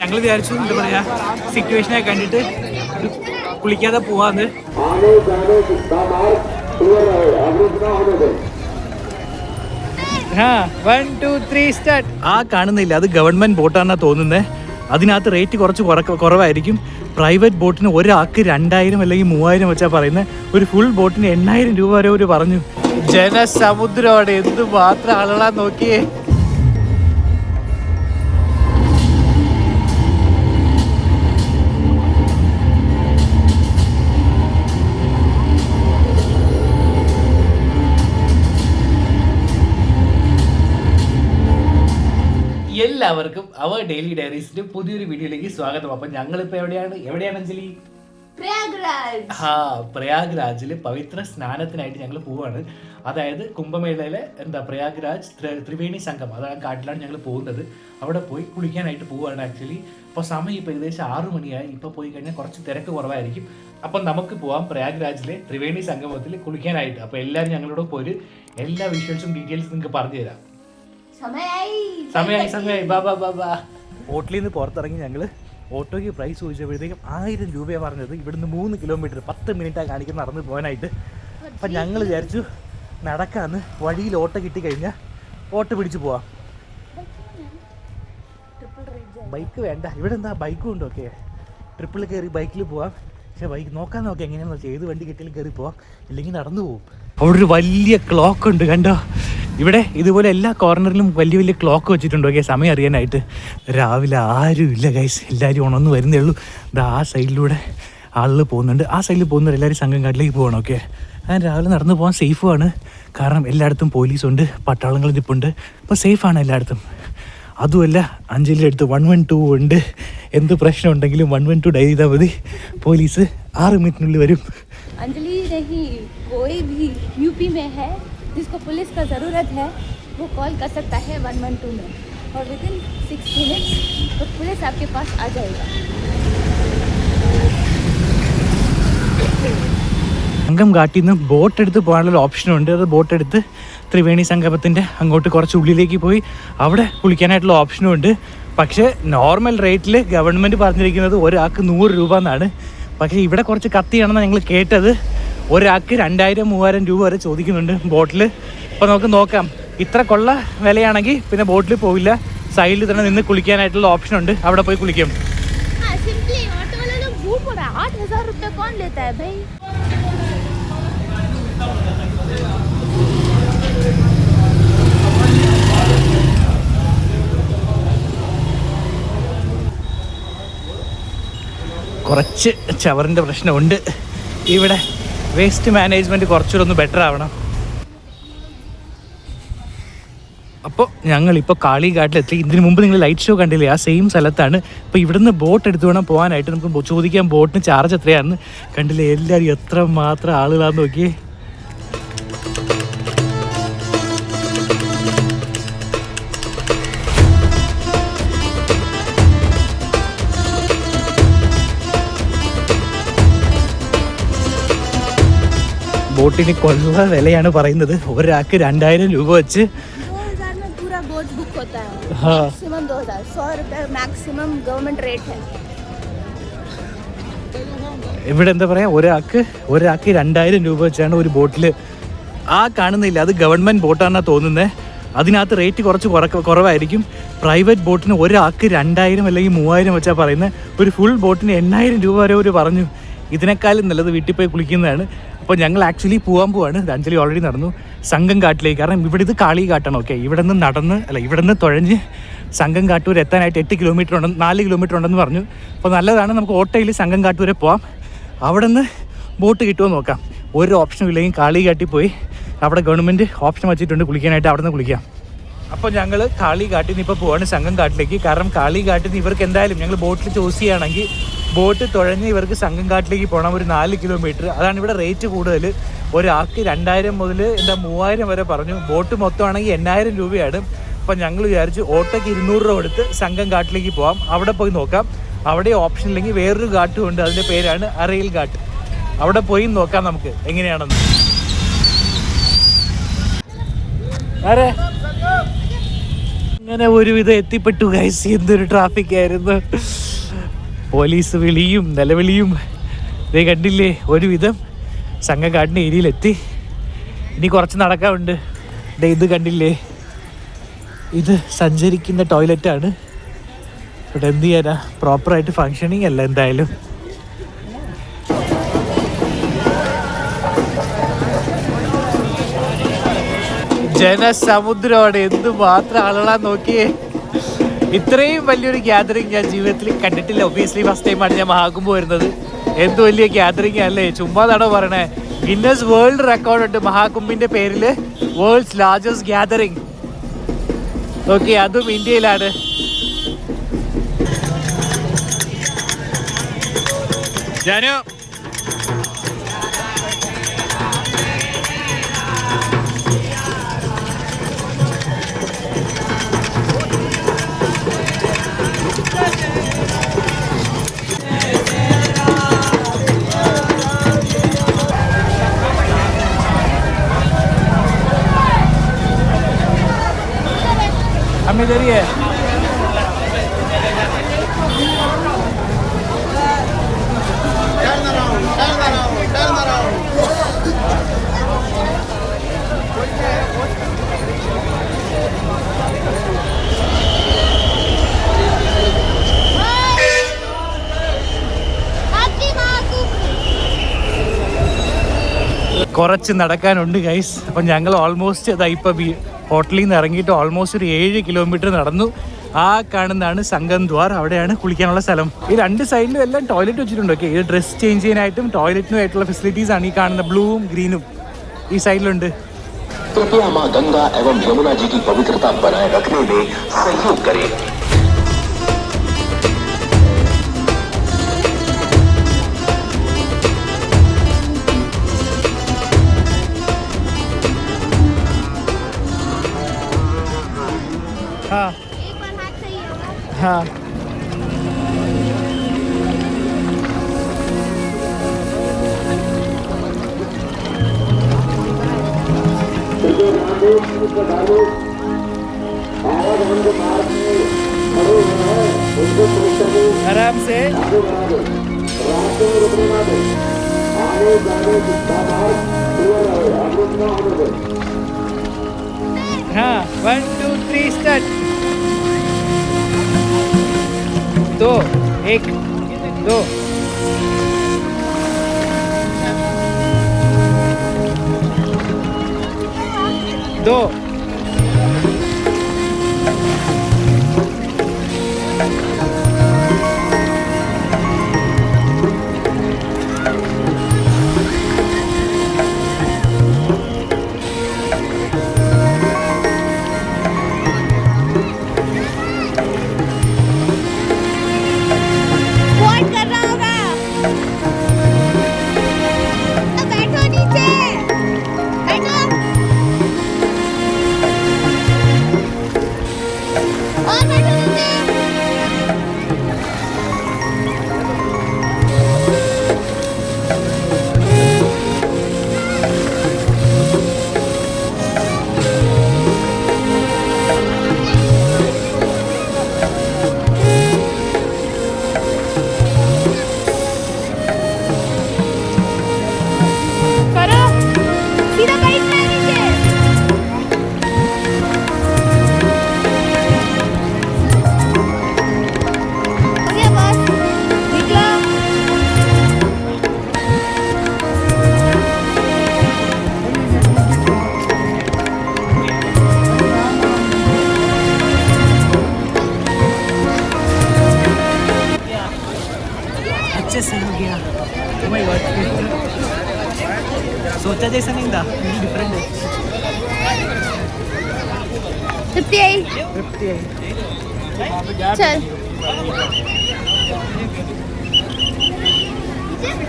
ഞങ്ങൾ വിചാരിച്ചു എന്താ പറയാ സിറ്റുവേഷനെ കണ്ടിട്ട് കുളിക്കാതെ പോവാന്ന്. ആ കാണുന്നില്ല, അത് ഗവൺമെന്റ് ബോട്ടാണെന്നാ തോന്നുന്നത്. അതിനകത്ത് റേറ്റ് കുറച്ച് കുറവായിരിക്കും. പ്രൈവറ്റ് ബോട്ടിന് ഒരാൾക്ക് 2000 അല്ലെങ്കിൽ 3000 വെച്ചാൽ പറയുന്നത്. ഒരു ഫുൾ ബോട്ടിന് 8000 രൂപ വരെ ഒരു പറഞ്ഞു. ജനസമുദ്രമാണ്, എന്ത് മാത്രം ആളുകളാ നോക്കിയേ. എല്ലാവർക്കും അവർ ഡെയിലി ഡയറീസിന്റെ പുതിയൊരു വീഡിയോയിലേക്ക് സ്വാഗതം. അപ്പൊ ഞങ്ങളിപ്പോ എവിടെയാണ് അഞ്ജലി? പ്രയാഗ്രാജില് പവിത്ര സ്നാനത്തിനായിട്ട് ഞങ്ങൾ പോവാണ്. അതായത് കുംഭമേളയിലെ പ്രയാഗ്രാജ് ത്രിവേണി സംഗമം, അതാണ് കാട്ടിലാണ് ഞങ്ങൾ പോകുന്നത്. അവിടെ പോയി കുളിക്കാനായിട്ട് പോവുകയാണ് ആക്ച്വലി. അപ്പോൾ സമയം ഇപ്പോൾ ഏകദേശം 6 മണിയായി. ഇപ്പോൾ പോയി കഴിഞ്ഞാൽ കുറച്ച് തിരക്ക് കുറവായിരിക്കും. അപ്പം നമുക്ക് പോവാം പ്രയാഗ്രാജിലെ ത്രിവേണി സംഗമത്തിൽ കുളിക്കാനായിട്ട്. അപ്പോൾ എല്ലാവരും ഞങ്ങളോട് പോയി എല്ലാ വിഷ്വൽസും ഡീറ്റെയിൽസും നിങ്ങൾക്ക് പറഞ്ഞു തരാം. സമയമായി. ബാബാ ഹോട്ടലിൽ നിന്ന് പുറത്തിറങ്ങി ഞങ്ങൾ ഓട്ടോയ്ക്ക് പ്രൈസ് ചോദിച്ചപ്പോഴത്തേക്കും 1000 രൂപയാണ് പറഞ്ഞത്. ഇവിടുന്ന് 3 കിലോമീറ്റർ 10 മിനിറ്റാണ് കാണിക്കുന്ന നടന്ന് പോകാനായിട്ട്. അപ്പം ഞങ്ങൾ വിചാരിച്ചു നടക്കാന്ന്. വഴിയിൽ ഓട്ടോ കിട്ടിക്കഴിഞ്ഞാൽ ഓട്ടോ പിടിച്ച് പോവാം. ബൈക്ക് വേണ്ട, ഇവിടെ എന്താ ബൈക്കും ഉണ്ടോ? ഓക്കെ, ട്രിപ്പിൾ കയറി ബൈക്കിൽ പോവാം. പക്ഷേ ബൈക്ക് നോക്കാൻ എങ്ങനെയാണെന്ന് വെച്ചാൽ ഏത് വണ്ടി കിട്ടിയാലും കയറി പോവാം, ഇല്ലെങ്കിൽ നടന്നു പോകും. അവിടെ ഒരു വലിയ ക്ലോക്ക് ഉണ്ട് കണ്ടോ. ഇവിടെ ഇതുപോലെ എല്ലാ കോർണറിലും വലിയ ക്ലോക്ക് വെച്ചിട്ടുണ്ട്. ഓക്കെ, സമയം അറിയാനായിട്ട്. രാവിലെ ആരും ഇല്ല ഗൈസ്, എല്ലാവരും ഉണർന്ന് വരുന്നേ ഉള്ളൂ. ഇത് ആ സൈഡിലൂടെ ആളുകൾ പോകുന്നുണ്ട്. ആ സൈഡിൽ പോകുന്നവർ എല്ലാവരും സംഘംകാട്ടിലേക്ക് പോകണം. ഓക്കെ, ഞാൻ രാവിലെ നടന്നു പോകാൻ സേഫുമാണ്. കാരണം എല്ലായിടത്തും പോലീസുണ്ട്, പട്ടാളങ്ങൾ നിൽപ്പുണ്ട്. അപ്പോൾ സേഫാണ് എല്ലായിടത്തും. അതുമല്ല അഞ്ജലിയുടെ അടുത്ത് 112 ഉണ്ട്. എന്ത് പ്രശ്നം ഉണ്ടെങ്കിലും 112 ഡയൽ ചെയ്താൽ മതി, പോലീസ് 6 മിനിറ്റിനുള്ളിൽ വരും. अंजलि नहीं, कोई भी यूपी में है जिसको पुलिस का ज़रूरत है वो कॉल कर सकता है 112 में, और विदिन 6 मिनट्स तो पुलिस आपके पास आ जाएगा. സംഘം കാട്ടിൽ നിന്ന് ബോട്ട് എടുത്ത് പോകാനുള്ള ഓപ്ഷനുണ്ട്. അത് ബോട്ട് എടുത്ത് ത്രിവേണി സംഗമത്തിൻ്റെ അങ്ങോട്ട് കുറച്ച് ഉള്ളിലേക്ക് പോയി അവിടെ കുളിക്കാനായിട്ടുള്ള ഓപ്ഷനും ഉണ്ട്. പക്ഷേ നോർമൽ റേറ്റിൽ ഗവൺമെൻറ് പറഞ്ഞിരിക്കുന്നത് ഒരാൾക്ക് 100 രൂപ എന്നാണ്. പക്ഷേ ഇവിടെ കുറച്ച് കത്തിയാണെന്നാണ് ഞങ്ങൾ കേട്ടത്. ഒരാൾക്ക് 2000-3000 രൂപ വരെ ചോദിക്കുന്നുണ്ട് ബോട്ടിൽ. അപ്പോൾ നമുക്ക് നോക്കാം. ഇത്ര കൊള്ള വിലയാണെങ്കിൽ പിന്നെ ബോട്ടിൽ പോവില്ല, സൈഡിൽ തന്നെ നിന്ന് കുളിക്കാനായിട്ടുള്ള ഓപ്ഷനുണ്ട്. അവിടെ പോയി കുളിക്കും. കുറച്ച് ചവറിൻ്റെ പ്രശ്നമുണ്ട് ഇവിടെ. വേസ്റ്റ് മാനേജ്മെൻറ്റ് കുറച്ചുകൂടെ ഒന്ന് ബെറ്റർ ആവണം. അപ്പോൾ ഞങ്ങളിപ്പോൾ കാളിഘാട്ടിലെത്തി. ഇതിന് മുമ്പ് നിങ്ങൾ ലൈറ്റ് ഷോ കണ്ടില്ലേ, ആ സെയിം സ്ഥലത്താണ്. അപ്പോൾ ഇവിടുന്ന് ബോട്ട് എടുത്ത് വേണം പോകാനായിട്ട്. നമുക്ക് ചോദിക്കാം ബോട്ടിന് ചാർജ് എത്രയാണെന്ന്. കണ്ടില്ലേ എല്ലാവരും എത്ര മാത്രം ആളുകളാന്ന് നോക്കിയേ. ബോട്ടിന് കൊള്ള വിലയാണ് പറയുന്നത്. ഒരാൾക്ക് 2000 രൂപ വെച്ച്. ഇവിടെ എന്താ പറയാ, ഒരാൾക്ക് 2000 രൂപ വെച്ചാണ് ഒരു ബോട്ടിൽ. ആ കാണുന്നില്ല, അത് ഗവൺമെന്റ് ബോട്ടാണെന്നാ തോന്നുന്നത്. അതിനകത്ത് റേറ്റ് കുറച്ച് കുറവായിരിക്കും. പ്രൈവറ്റ് ബോട്ടിന് ഒരാൾക്ക് 2000 അല്ലെങ്കിൽ 3000 വെച്ചാൽ പറയുന്നത്. ഒരു ഫുൾ ബോട്ടിന് 8000 രൂപ വരെ ഒരു പറഞ്ഞു. ഇതിനേക്കാളും നല്ലത് വീട്ടിൽ പോയി കുളിക്കുന്നതാണ്. അപ്പോൾ ഞങ്ങൾ ആക്ച്വലി പോവാണ്. അഞ്ജലി ഓൾറെഡി നടന്നു സംഘംകാട്ടിലേക്ക്. കാരണം ഇവിടെ ഇത് കാളിഘാട്ടാണ്. ഓക്കെ, ഇവിടെ നിന്ന് തുഴഞ്ഞ് സംഘംകാട്ടൂർ എത്താനായിട്ട് 8 കിലോമീറ്റർ 4 കിലോമീറ്റർ ഉണ്ടെന്ന് പറഞ്ഞു. അപ്പോൾ നല്ലതാണ്, നമുക്ക് ഓട്ടോയിൽ സംഘംകാട്ടൂരെ പോവാം. അവിടെ നിന്ന് ബോട്ട് കിട്ടുമോ നോക്കാം. ഒരു ഓപ്ഷനും ഇല്ലെങ്കിൽ കാളിഘാട്ടിൽ പോയി അവിടെ ഗവൺമെൻറ് ഓപ്ഷൻ വെച്ചിട്ടുണ്ട് കുളിക്കാനായിട്ട്, അവിടെ നിന്ന് കുളിക്കാം. അപ്പോൾ ഞങ്ങൾ കാളിഘാട്ടിൽ നിന്ന് ഇപ്പോൾ പോവാണ് സംഘംകാട്ടിലേക്ക്. കാരണം കാളിഘാട്ടിൽ നിന്ന് ഇവർക്ക് എന്തായാലും ഞങ്ങൾ ബോട്ടിൽ ചൂസ് ചെയ്യുകയാണെങ്കിൽ ബോട്ട് തുഴഞ്ഞ് ഇവർക്ക് സംഘംകാട്ടിലേക്ക് പോകണം, ഒരു 4 കിലോമീറ്റർ. അതാണ് ഇവിടെ റേറ്റ് കൂടുതൽ. ഒരാൾക്ക് 2000 മുതൽ 3000 വരെ പറഞ്ഞു. ബോട്ട് മൊത്തമാണെങ്കിൽ 8000 രൂപയാണ്. അപ്പം ഞങ്ങൾ വിചാരിച്ചു ഓട്ടോയ്ക്ക് 200 രൂപ കൊടുത്ത് സംഘംകാട്ടിലേക്ക് പോകാം. അവിടെ പോയി നോക്കാം. അവിടെ ഓപ്ഷൻ ഇല്ലെങ്കിൽ വേറൊരു ഘാട്ടും ഉണ്ട്, അതിൻ്റെ പേരാണ് അറയിൽ ഘാട്ട്. അവിടെ പോയി നോക്കാം നമുക്ക് എങ്ങനെയാണെന്ന്. അങ്ങനെ ഒരുവിധം എത്തിപ്പെട്ടു ഗൈസ്. എന്തൊരു ട്രാഫിക് ആയിരുന്നു. പോലീസ് വിളിയും നിലവിളിയും ഇതേ കണ്ടില്ലേ. ഒരുവിധം സംഘകാടിൻ്റെ ഏരിയയിലെത്തി. ഇനി കുറച്ച് നടക്കാറുണ്ട്. ഇത് കണ്ടില്ലേ, ഇത് സഞ്ചരിക്കുന്ന ടോയ്ലറ്റാണ്. ഇവിടെ എന്ത് ചെയ്യാനാ, പ്രോപ്പറായിട്ട് ഫങ്ഷനിങ് അല്ല എന്തായാലും. ജനസമുദ്രമാണ്. എന്ത് മാത്രം ആളുകളാന്ന് നോക്കിയേ. ഇത്രയും വലിയൊരു ഗ്യാതറിങ് ഞാൻ ജീവിതത്തിൽ കണ്ടിട്ടില്ല. ഒബിയസ്ലി ഫസ്റ്റ് ടൈമാണ് ഞാൻ മഹാകുംഭ് വരുന്നത്. എന്ത് വലിയ ഗ്യാതറിങ് അല്ലേ, ചുമ്മാതാണോ പറയണേ. ഗിന്നസ് വേൾഡ് റെക്കോർഡ് ഉണ്ട് മഹാകുംഭിന്റെ പേരിൽ, വേൾഡ്സ് ലാർജസ്റ്റ് ഗ്യാതറിങ്. ഓക്കെ, അതും ഇന്ത്യയിലാണ്. ജാനു हमें इधर ही है. കുറച്ച് നടക്കാനുണ്ട് ഗൈസ്. അപ്പം ഞങ്ങൾ ഓൾമോസ്റ്റ് അതാ ഇപ്പം ഹോട്ടലിൽ നിന്ന് ഇറങ്ങിയിട്ട് ഓൾമോസ്റ്റ് ഒരു 7 കിലോമീറ്റർ നടന്നു. ആ കാണുന്നതാണ് സംഗം ദ്വാർ. അവിടെയാണ് കുളിക്കാനുള്ള സ്ഥലം. ഈ രണ്ട് സൈഡിലും എല്ലാം ടോയ്ലറ്റ് വെച്ചിട്ടുണ്ട്. ഓക്കെ, ഇത് ഡ്രസ് ചേഞ്ച് ചെയ്യാനായിട്ടും ടോയ്ലറ്റിനും ആയിട്ടുള്ള ഫെസിലിറ്റീസ് ആണ് ഈ കാണുന്ന ബ്ലൂവും ഗ്രീനും ഈ സൈഡിലുണ്ട്. कृपया मां गंगा एवं यमुना जी की पवित्रता बनाए रखने में सहयोग करें. हाँ हाँ आराम से. हाँ, 1 2 3 स्टार्ट. 2 1 2. दो. अच्छे से हो गया. Oh my God. सोचा जैसा नहीं था, डिफरेंट है. 58. 58. चल.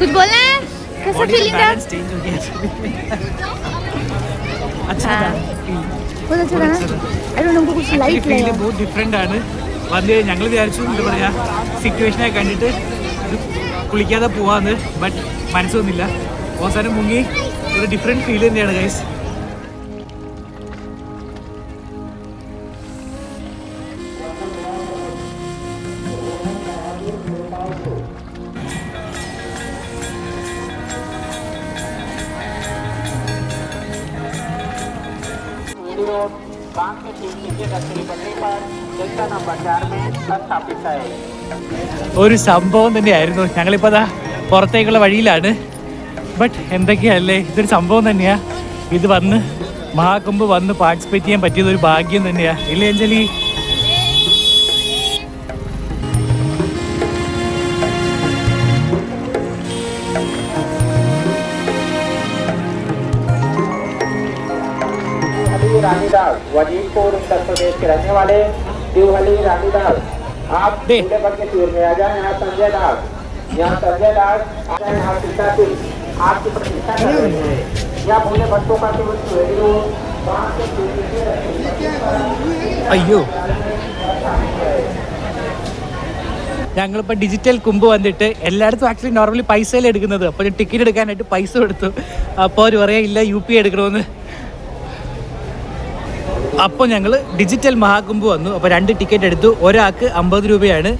कुछ बोलना है? कैसा फीलिंग था? चेंज हो गया. अच्छा था. बहुत अच्छा था ना? I don't know, कुछ लाइट ഫീൽ बहुत ഡിഫറെൻ്റ് ആണ്. വന്ന് ഞങ്ങൾ വിചാരിച്ചു എന്താ പറയുക, സിറ്റുവേഷനെ കണ്ടിട്ട് കുളിക്കാതെ പോവാന്ന്. ബട്ട് മനസ്സൊന്നുമില്ല. അവസാനം മുങ്ങി. ഒരു ഡിഫറെൻറ്റ് ഫീൽ തന്നെയാണ് ഗൈസ്. ഒരു സംഭവം തന്നെയായിരുന്നു. ഞങ്ങളിപ്പോൾ അതാ പുറത്തേക്കുള്ള വഴിയിലാണ്. ബട്ട് എന്തൊക്കെയല്ലേ, ഇതൊരു സംഭവം തന്നെയാ. ഇത് വന്ന് മഹാകുംഭ് വന്ന് പാർട്ടിസിപ്പേറ്റ് ചെയ്യാൻ പറ്റിയത് ഒരു ഭാഗ്യം തന്നെയാ, ഇല്ലേ അഞ്ജലി? रानीदास वजीरपुर उत्तर प्रदेश के रहने वाले देवहली रानीदास, आप पूरे वर्ग के टूर में आ जाए। यहाँ संजय दास आ जाए। यहाँ सीता सिंह आपकी प्रतीक्षा कर रहे हैं। यहाँ पूरे बच्चों का അയ്യോ, ഞങ്ങളിപ്പോൾ ഡിജിറ്റൽ കുംഭ് വന്നിട്ട് എല്ലായിടത്തും ആക്ച്വലി നോർമലി പൈസയിൽ എടുക്കുന്നത്. അപ്പോൾ ഞാൻ ടിക്കറ്റ് എടുക്കാനായിട്ട് പൈസ കൊടുത്തു. അപ്പോൾ അവർ പറയാ ഇല്ല UP എടുക്കണമെന്ന്. അപ്പോൾ ഞങ്ങൾ ഡിജിറ്റൽ മഹാകുംഭ് വന്നു. അപ്പോൾ 2 ടിക്കറ്റ് എടുത്തു. ഒരാൾക്ക് 50 രൂപയാണ്.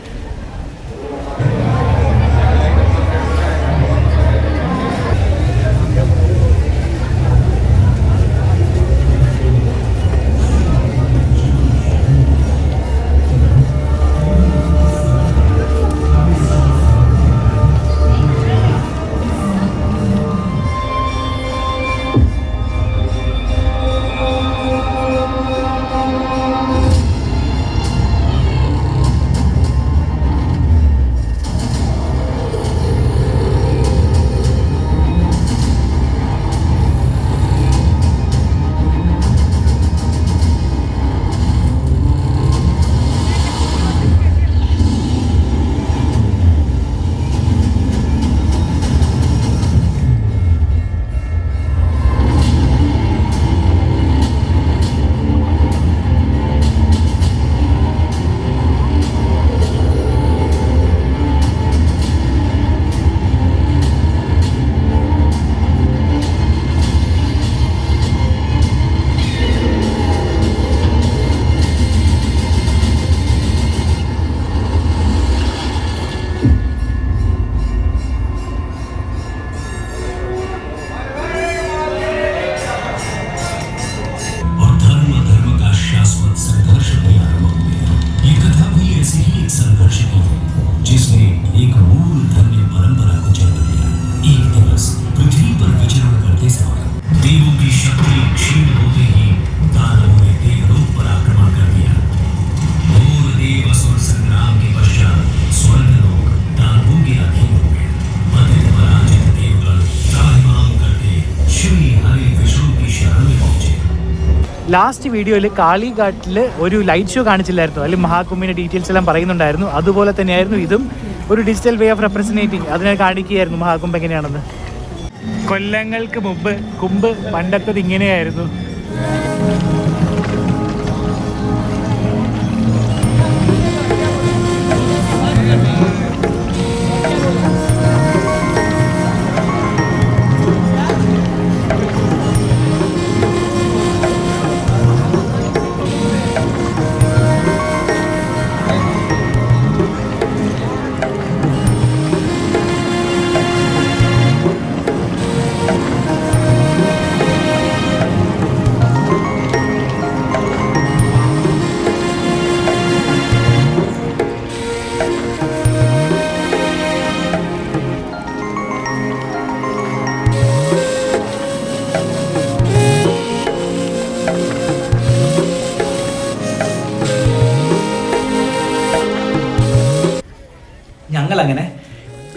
ലാസ്റ്റ് വീഡിയോയിൽ കാളിഘാട്ടിൽ ഒരു ലൈറ്റ് ഷോ കാണിച്ചില്ലായിരുന്നു, അതിൽ മഹാകുംഭിൻ്റെ ഡീറ്റെയിൽസ് എല്ലാം പറയുന്നുണ്ടായിരുന്നു. അതുപോലെ തന്നെയായിരുന്നു ഇതും ഒരു ഡിജിറ്റൽ വേ ഓഫ് റെപ്രസെൻറ്റേറ്റിംഗ്. അതിനെ കാണിക്കുകയായിരുന്നു മഹാകുംഭ് എങ്ങനെയാണെന്ന്. കൊല്ലങ്ങൾക്ക് മുമ്പ് കുംഭ് പണ്ടത്തത് ഇങ്ങനെയായിരുന്നു. ഞങ്ങളങ്ങനെ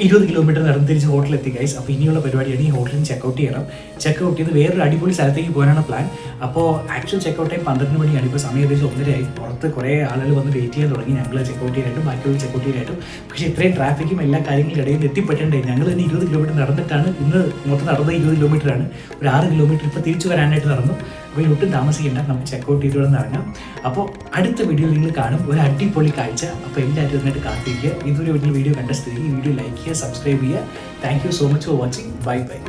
20 കിലോമീറ്റർ നടന്ന് തിരിച്ച് ഹോട്ടലെത്തി ഗൈസ്. അപ്പോൾ ഇനിയുള്ള പരിപാടിയാണ് ഈ ഹോട്ടലിൽ ചെക്കൗട്ട് ചെയ്യണം. ചെക്കൗട്ട് ചെയ്ത് വേറൊരു അടിപൊളി സ്ഥലത്തേക്ക് പോകാനാണ് പ്ലാൻ. അപ്പോൾ ആക്ച്വൽ ചെക്കൗട്ട് ടൈം 12 മണിയാണ്. ഇപ്പോൾ സമയം ഏകദേശം 1:30 പുറത്ത് കുറേ ആളുകൾ വന്ന് വെയിറ്റ് ചെയ്യാൻ തുടങ്ങി ഞങ്ങൾ ചെക്കൗട്ട് ചെയ്യാനായിട്ടും ബാക്കിയുള്ള ചെക്കൗട്ട് ചെയ്യാനായിട്ടും. പക്ഷേ ഇത്രയും ട്രാഫിക്കും എല്ലാ കാര്യങ്ങളും ഇടയിൽ എത്തിപ്പെട്ടേ. ഞങ്ങൾ തന്നെ 20 കിലോമീറ്റർ നടന്നിട്ടാണ് ഇന്ന് മൊത്തം നടന്നത്. 20 കിലോമീറ്ററാണ്. ഒരു 6 കിലോമീറ്റർ ഇപ്പോൾ തിരിച്ചു വരാനായിട്ട് നടന്നു. അപ്പോൾ ഒട്ടും താമസിക്കേണ്ട, നമുക്ക് ചെക്കൗട്ട് ചെയ്തുകൊണ്ട് ഇറങ്ങാം. അപ്പോൾ അടുത്ത വീഡിയോയിൽ നിങ്ങൾ കാണും ഒരു അടിപൊളി കാഴ്ച. അപ്പോൾ എല്ലാവരും ഇതിനായിട്ട് കാത്തിരിക്കുക. ഇതൊരു വലിയ വീഡിയോ കണ്ട സ്ഥിതിക്ക് ഈ വീഡിയോ ലൈക്ക് ചെയ്യുക, സബ്സ്ക്രൈബ് ചെയ്യുക. Thank you so much for watching. Bye bye.